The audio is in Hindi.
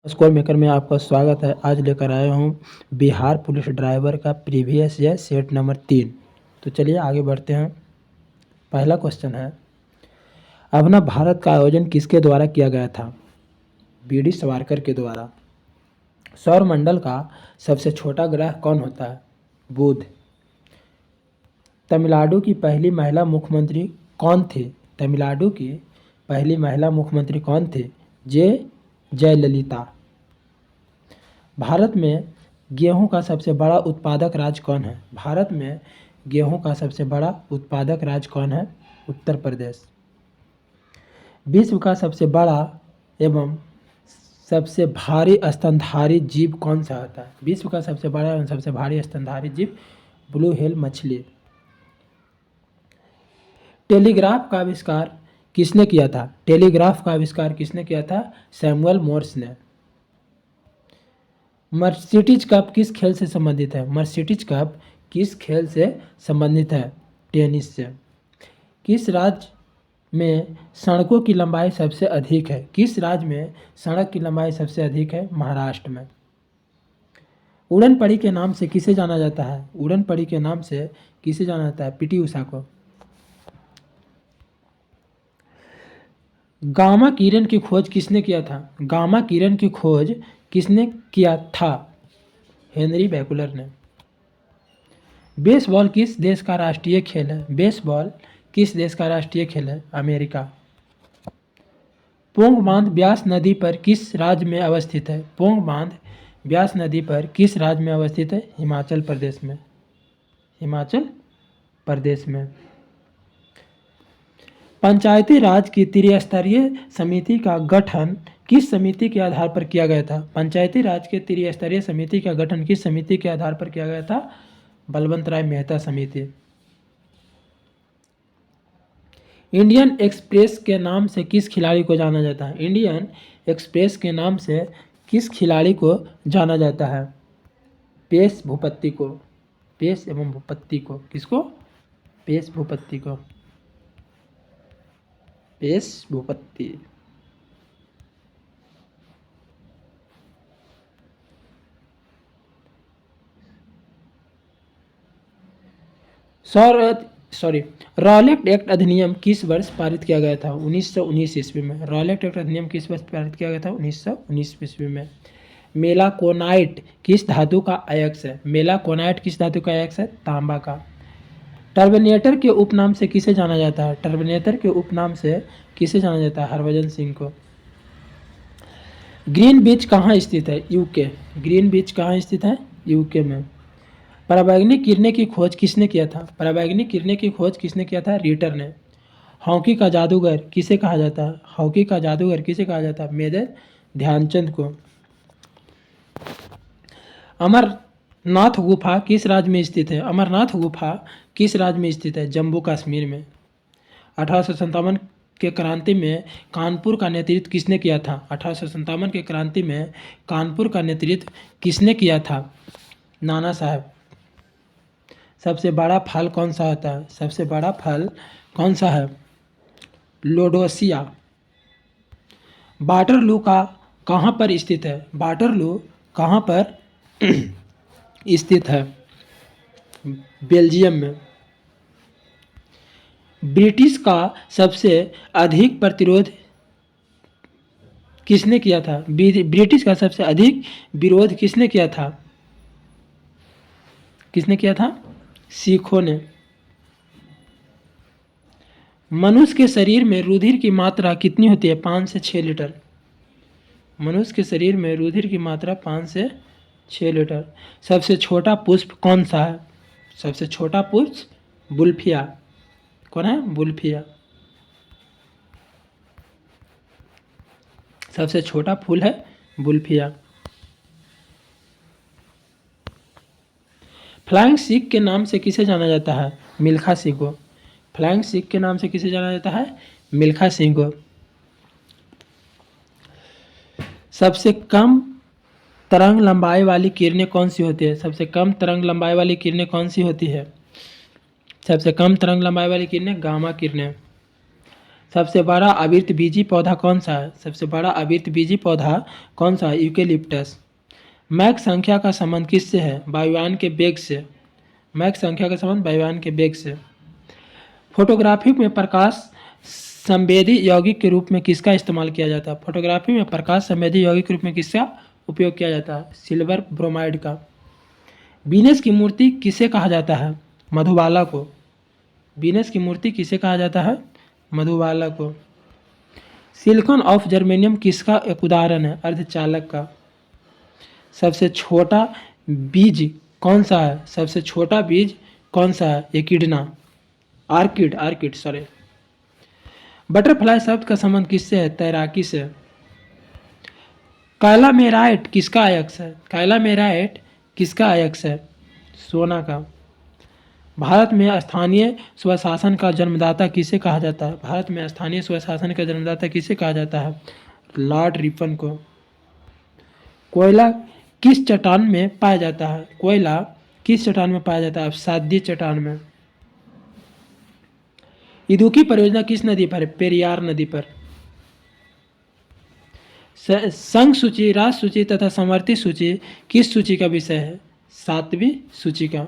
स्कोर मेकर में आपका स्वागत है। आज लेकर आया हूँ बिहार पुलिस ड्राइवर का प्रीवियस ईयर सेट नंबर 3। तो चलिए आगे बढ़ते हैं। पहला क्वेश्चन है, अभिनव भारत का आयोजन किसके द्वारा किया गया था? बी.डी. सावरकर के द्वारा। सौरमंडल का सबसे छोटा ग्रह कौन होता है? बुध। तमिलनाडु की पहली महिला मुख्यमंत्री कौन थी? तमिलनाडु की पहली महिला मुख्यमंत्री कौन थी? जयललिता। भारत में गेहूं का सबसे बड़ा उत्पादक राज्य कौन है? भारत में गेहूं का सबसे बड़ा उत्पादक राज्य कौन है? उत्तर प्रदेश। विश्व का सबसे बड़ा एवं सबसे भारी स्तनधारी जीव कौन सा होता है? विश्व का सबसे बड़ा एवं सबसे भारी स्तनधारी जीव ब्लू व्हेल मछली। टेलीग्राफ का आविष्कार किसने किया था? टेलीग्राफ का आविष्कार किसने किया था? सैमुअल मोर्स ने। मर्सिडीज कप किस खेल से संबंधित है? मर्सिडीज कप किस खेल से संबंधित है? टेनिस से। किस राज्य में सड़कों की लंबाई सबसे अधिक है? किस राज्य में सड़क की लंबाई सबसे अधिक है? महाराष्ट्र में। उड़न परी के नाम से किसे जाना जाता है? उड़न परी के नाम से किसे जाना जाता है? पीटी उषा को। गामा किरण की खोज किसने किया था? गामा किरण की खोज किसने किया था? हेनरी बैकुलर ने। बेसबॉल किस देश का राष्ट्रीय खेल है? बेसबॉल किस देश का राष्ट्रीय खेल है? अमेरिका। पोंग बांध ब्यास नदी पर किस राज्य में अवस्थित है? पोंग बांध ब्यास नदी पर किस राज्य में अवस्थित है? हिमाचल प्रदेश में। हिमाचल प्रदेश में। पंचायती राज की त्रिस्तरीय समिति का गठन किस समिति के आधार पर किया गया था? पंचायती राज के त्रिस्तरीय समिति का गठन किस समिति के आधार पर किया गया था? बलवंत राय मेहता समिति। इंडियन एक्सप्रेस के नाम से किस खिलाड़ी को जाना जाता है? इंडियन एक्सप्रेस के नाम से किस खिलाड़ी को जाना जाता है? पेस भूपति को। पेस एवं भूपति को। किसको? पेस भूपति को। पेस भूपति। रॉलेट एक्ट अधिनियम किस वर्ष पारित किया गया था? 1919 ईस्वी में। रॉलेट एक्ट अधिनियम किस वर्ष पारित किया गया था? 1919 ईस्वी में। मेलाकोनाइट किस धातु का अयस्क है? मेलाकोनाइट किस धातु का अयस्क है? तांबा का। टर्मिनेटर के उपनाम से किसे जाना जाता है? टर्मिनेटर के उपनाम से किसे जाना जाता है? हरभजन सिंह को। ग्रीन बीच कहाँ स्थित है? यूके। ग्रीन बीच कहाँ स्थित है? यूके में। पराबैंगनी किरणें की खोज किसने किया था? पराबैंगनी किरणें की खोज किसने किया था? रीटर ने। हॉकी का जादूगर किसे कहा जाता है? हॉकी का जादूगर किसे कहा जाता है? मेजर ध्यानचंद को। अमरनाथ गुफा किस राज्य में स्थित है? अमरनाथ गुफा किस राज्य में स्थित है? जम्मू कश्मीर में। 1857 के क्रांति में कानपुर का नेतृत्व किसने किया था? 1857 के क्रांति में कानपुर का नेतृत्व किसने किया था? नाना साहब। सबसे बड़ा फल कौन सा होता है? सबसे बड़ा फल कौन सा है? लोडोसिया। वाटरलू का कहाँ पर स्थित है? वाटरलू कहाँ पर स्थित है? बेल्जियम में। ब्रिटिश का सबसे अधिक प्रतिरोध किसने किया था? ब्रिटिश का सबसे अधिक विरोध किसने किया था? किसने किया था? सिखों ने। मनुष्य के शरीर में रुधिर की मात्रा कितनी होती है? 5 से 6 लीटर। मनुष्य के शरीर में रुधिर की मात्रा 5 से 6 लीटर। सबसे छोटा पुष्प कौन सा है? सबसे छोटा पुष्प बुल्फिया। कौन है? बुल्फिया। सबसे छोटा फूल है बुल्फिया। फ्लाइंग सिख के नाम से किसे जाना जाता है? मिल्खा सिंह को। फ्लाइंग सिख के नाम से किसे जाना जाता है? मिल्खा सिंह को। सबसे कम तरंग लंबाई वाली किरणें कौन सी होती है? सबसे कम तरंग लंबाई वाली किरणें कौन सी होती है? सबसे कम तरंग लंबाई वाली किरणें गामा किरणें। सबसे बड़ा आवृतबीजी पौधा कौन सा है? सबसे बड़ा आवृतबीजी पौधा कौन सा है? यूकेलिप्टस। मैक संख्या का संबंध किससे है? वायुयान के वेग से। मैक संख्या का संबंध वायुयान के वेग से। फोटोग्राफी में प्रकाश संवेदी यौगिक के रूप में किसका इस्तेमाल किया जाता है? फोटोग्राफी में प्रकाश संवेदी यौगिक के रूप में किसका उपयोग किया जाता है? सिल्वर ब्रोमाइड का। वीनस की मूर्ति किसे कहा जाता है? मधुबाला को। वीनस की मूर्ति किसे कहा जाता है? मधुबाला को। सिलिकॉन ऑफ जर्मेनियम किसका एक उदाहरण है? अर्धचालक का। सबसे छोटा बीज कौन सा है? सबसे छोटा बीज कौन सा है? एकिडना। Orchid sorry. बटरफ्लाई शब्द का संबंध किससे है? तैराकी से। कालामेराइट किसका अयस्क है? कालामेराइट किसका अयस्क है? सोना का। भारत में स्थानीय स्वशासन का जन्मदाता किसे कहा जाता है? भारत में स्थानीय स्वशासन का जन्मदाता किसे कहा जाता है? लॉर्ड रिपन को। कोयला किस चट्टान में पाया जाता है? कोयला किस चट्टान में पाया जाता है? अवसाद्य चट्टान में। इदुक्की परियोजना किस नदी पर है? पेरियार नदी पर। संघ सूची, राष्ट्र सूची तथा समवर्ती सूची किस सूची का विषय है? 7वीं सूची का।